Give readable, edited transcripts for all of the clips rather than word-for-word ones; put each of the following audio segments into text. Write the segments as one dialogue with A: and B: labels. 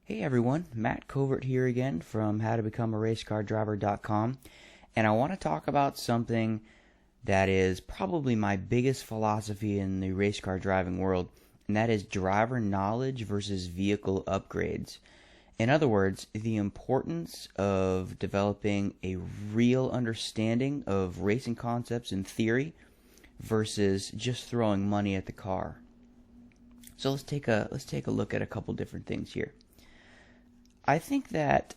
A: Hey everyone, Matt Covert here again from howtobecomearacecardriver.com, and I want to talk about something that is probably my biggest philosophy in the race car driving world, and that is driver knowledge versus vehicle upgrades. In other words, the importance of developing a real understanding of racing concepts and theory versus just throwing money at the car. So let's take a look at a couple different things here. I think that,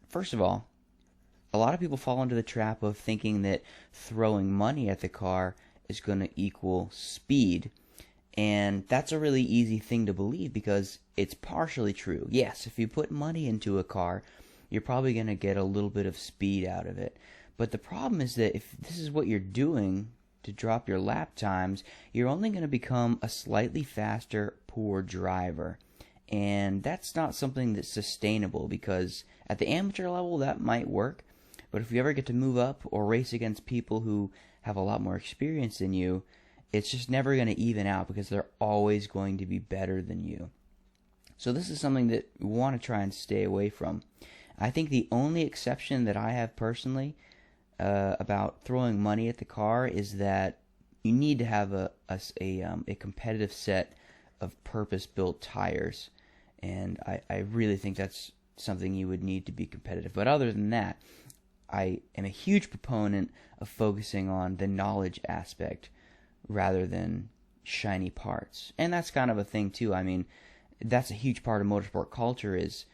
A: first of all, a lot of people fall into the trap of thinking that throwing money at the car is going to equal speed. And that's a really easy thing to believe because it's partially true. Yes, if you put money into a car, you're probably going to get a little bit of speed out of it. But the problem is that if this is what you're doing to drop your lap times, you're only going to become a slightly faster, poor driver. And that's not something that's sustainable because at the amateur level that might work, but if you ever get to move up or race against people who have a lot more experience than you, it's just never going to even out because they're always going to be better than you. So this is something that we want to try and stay away from. I think the only exception that I have personally about throwing money at the car is that you need to have a competitive set of purpose-built tires. And I really think that's something you would need to be competitive. But other than that, I am a huge proponent of focusing on the knowledge aspect rather than shiny parts. And that's kind of a thing too. I mean, that's a huge part of motorsport culture is,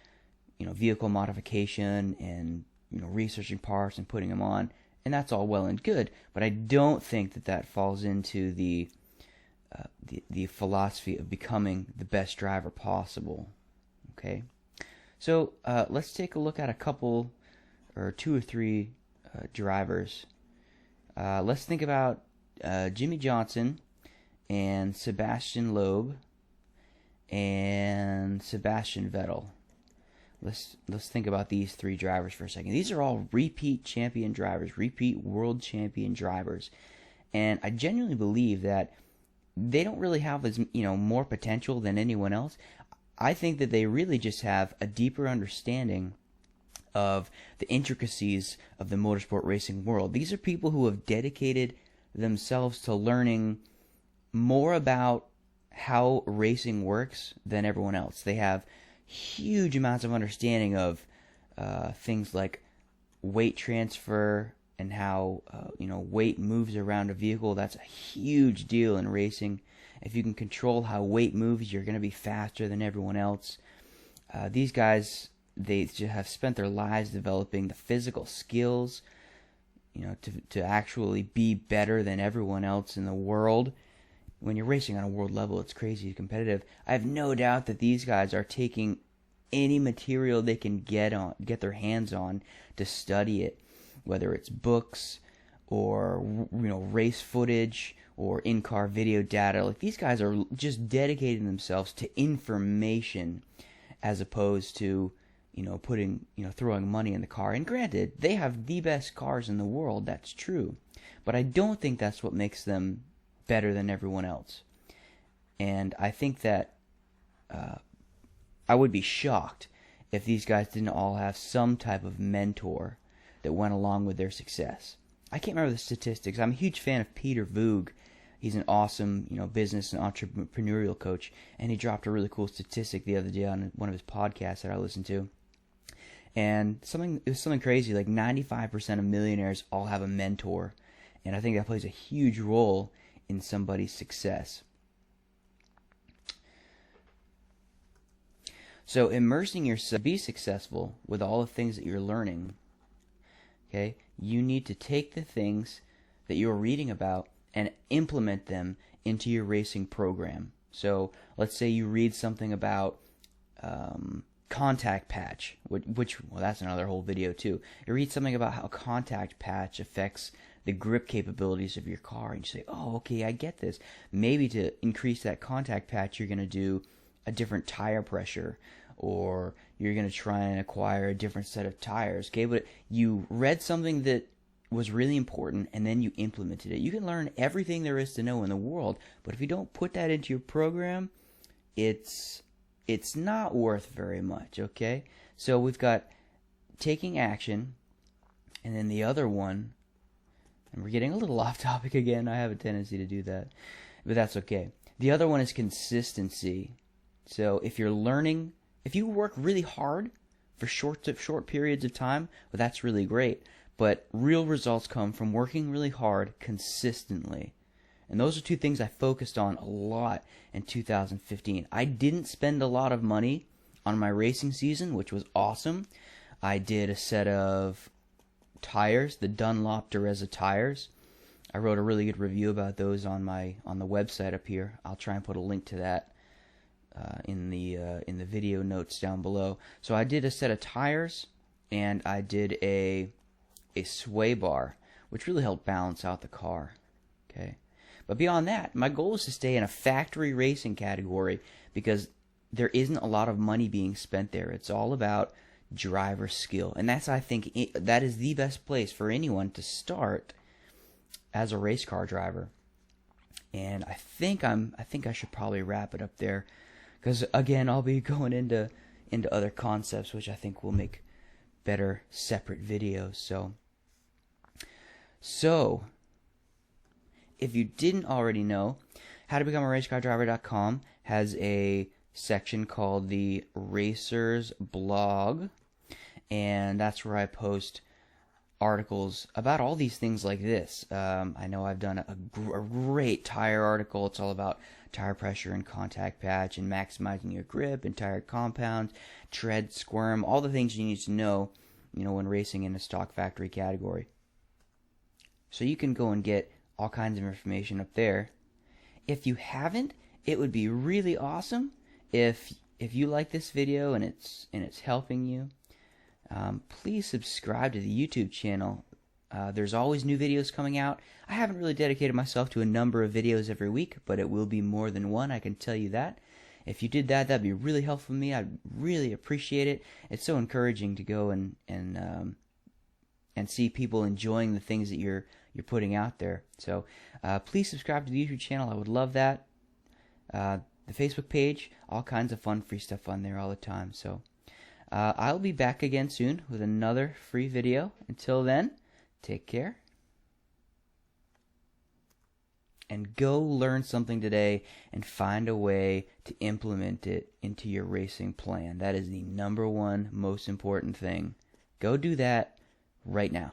A: vehicle modification and, researching parts and putting them on. And that's all well and good. But I don't think that falls into the philosophy of becoming the best driver possible. Okay, so let's take a look at a couple or two or three drivers. Let's think about Jimmie Johnson and Sebastian Loeb and Sebastian Vettel. Let's think about these three drivers for a second. These are all repeat champion drivers, repeat world champion drivers, and I genuinely believe that they don't really have as more potential than anyone else. I think that they really just have a deeper understanding of the intricacies of the motorsport racing world. These are people who have dedicated themselves to learning more about how racing works than everyone else. They have huge amounts of understanding of things like weight transfer and how weight moves around a vehicle. That's a huge deal in racing. If you can control how weight moves, you're going to be faster than everyone else. These guys, they just have spent their lives developing the physical skills, to actually be better than everyone else in the world. When you're racing on a world level, it's crazy competitive. I have no doubt that these guys are taking any material they can get their hands on to study it, whether it's books or race footage or in-car video data. Like, these guys are just dedicating themselves to information as opposed to throwing money in the car. And granted, they have the best cars in the world, that's true, but I don't think that's what makes them better than everyone else. And I think that I would be shocked if these guys didn't all have some type of mentor that went along with their success. I can't remember the statistics. I'm a huge fan of Peter Voog. He's an awesome, business and entrepreneurial coach, and he dropped a really cool statistic the other day on one of his podcasts that I listened to. And it was something crazy, like 95% of millionaires all have a mentor, and I think that plays a huge role in somebody's success. So immersing yourself to be successful with all the things that you're learning, okay, you need to take the things that you're reading about and implement them into your racing program. So let's say you read something about contact patch, which that's another whole video too. You read something about how contact patch affects the grip capabilities of your car, and you say, oh, okay, I get this. Maybe to increase that contact patch, you're going to do a different tire pressure, or you're going to try and acquire a different set of tires. Okay, but you read something that was really important, and then you implemented it. You can learn everything there is to know in the world, but if you don't put that into your program, it's it's not worth very much, okay? So we've got taking action, and then the other one, and we're getting a little off topic again. I have a tendency to do that, but that's okay. The other one is consistency. So if you're learning, if you work really hard for short periods of time, well, that's really great. But real results come from working really hard consistently. And those are two things I focused on a lot in 2015. I didn't spend a lot of money on my racing season, which was awesome. I did a set of tires, the Dunlop Dureza tires. I wrote a really good review about those on the website up here. I'll try and put a link to that in the video notes down below. So I did a set of tires, and I did a sway bar, which really helped balance out the car. Okay. But beyond that, my goal is to stay in a factory racing category because there isn't a lot of money being spent there. It's all about driver skill. And that's, I think, that is the best place for anyone to start as a race car driver. And I think I should probably wrap it up there because, again, I'll be going into other concepts, which I think will make better separate videos. So if you didn't already know, howtobecomearacecar.com has a section called the Racers Blog, and that's where I post articles about all these things like this. I know I've done a great tire article. It's all about tire pressure and contact patch and maximizing your grip and tire compound, tread, squirm, all the things you need to know, when racing in a stock factory category. So you can go and get all kinds of information up there. If you haven't, it would be really awesome if you like this video and it's helping you. Please subscribe to the YouTube channel. There's always new videos coming out. I haven't really dedicated myself to a number of videos every week, but it will be more than one, I can tell you that. If you did that, that'd be really helpful to me. I'd really appreciate it. It's so encouraging to go and see people enjoying the things that you're putting out there. So please subscribe to the YouTube channel. I would love that. The Facebook page, all kinds of fun free stuff on there all the time. So I'll be back again soon with another free video. Until then, take care. And go learn something today and find a way to implement it into your racing plan. That is the #1 most important thing. Go do that right now.